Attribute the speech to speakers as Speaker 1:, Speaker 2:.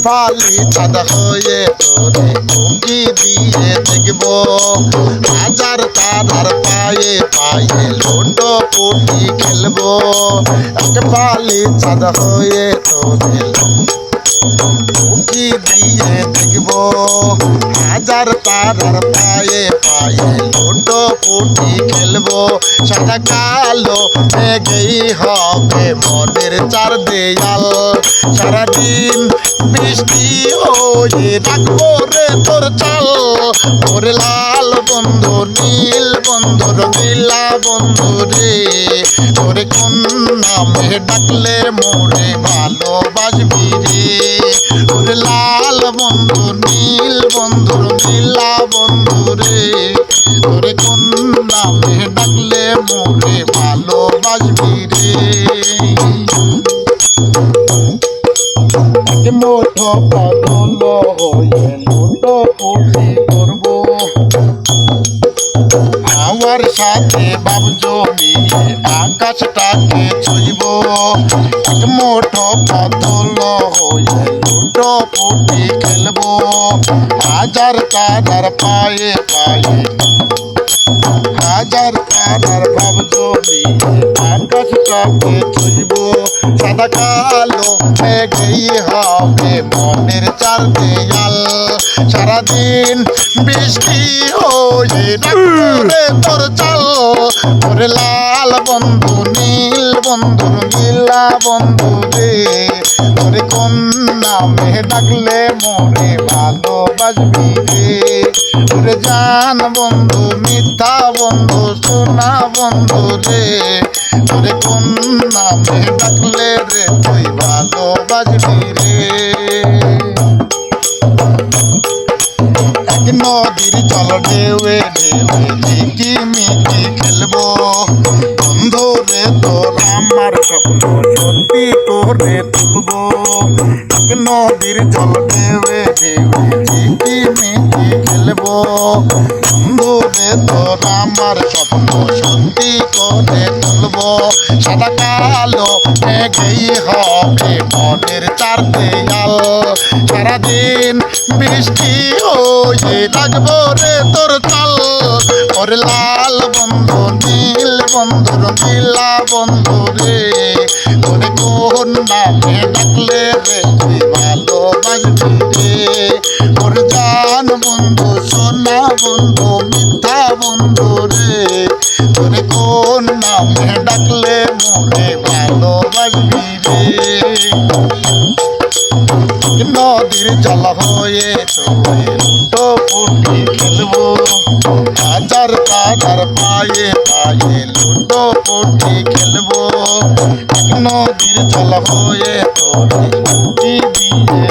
Speaker 1: ফালি চাঁদ হয়ে তোরে উঁকি দিয়ে দেখব হাজার তারার পায়ে পায়ে লুডো পুটি খেলবো এক ফালি চাঁদ হয়ে তোরে উঁকি দিয়ে দেখব হাজার তারার পায়ে পায়ে লুডো পুটি খেলবো সাদা কালো মেঘেই হবে মনের চার দেয়াল সারাদিন বৃষ্টি হয়ে রাখবো রে তোর চাল ওরে লাল বন্ধু নীল বন্ধু রঙিলা বন্ধু রে তোরে কোন নামে ডাকলে মোরে ভালোবাসবি রে ওরে লাল বন্ধু নীল বন্ধু রঙিলা বন্ধু রে তোরে কোন নামে ডাকলে মোরে ভালোবাসবি রে মোটো পাগল হয়ে লুডো পুটি করবো আমার সাথে বাপ জমিয়ে আকাশটাকে ছুঁইব এক মোটো পাগল হয়ে লুডো পুটি খেলবো হাজার তারার পায়ে পায়ে হাজার তারার বাপ জমিয়ে আকাশটাকে ছুঁইব সাদা কালো মেঘেই হবে মনের চার দেয়াল সারাদিন বৃষ্টি হয়ে রে তোর চাল ওরে লাল বন্ধু নীল বন্ধু নীলা বন্ধু রে ওরে কোন নামে ডাকলে মোরে ভালোবাসবি রে ওরে জান বন্ধু মিথ্যা বন্ধু সোনা বন্ধু রে ওরে কোন নামে ডাকলে রে তুই ভালোবাসবি রে এক নদীর জল ঢেউে ঢেউে ঝিকি মিকি খেলবো বন্ধু রে তোর আমার স্বপ্ন সত্যি করে তুলবো এক নদীর জল ঢেউে ঢেউে ঝিকি মিকি খেলবো বন্ধু রে তোর আমার স্বপ্ন সত্যি করে তুলবো সাদা কালো মেঘেই হবে মনের চার দেয়াল সারাদিন বৃষ্টি হয়ে থাকবো রে তোর চাল ওরে লাল বন্ধু নীল বন্ধু রঙিলা বন্ধু রে ওরে কোন নামে ডাকলে রে তুই ভালোবাসবি রে ওরে জান বন্ধু সোনা বন্ধু মিথ্যা বন্ধু রে ওরে কোন নামে ডাকলে মোরে ভালোবাসবি রে নদীর জল হয়ে তোরে লুডো পুটি খেলবো হাজার তারার পায়ে পায়ে লুডো পুটি খেলবো নদীর জল হয়ে তোরে উঁকি দিয়ে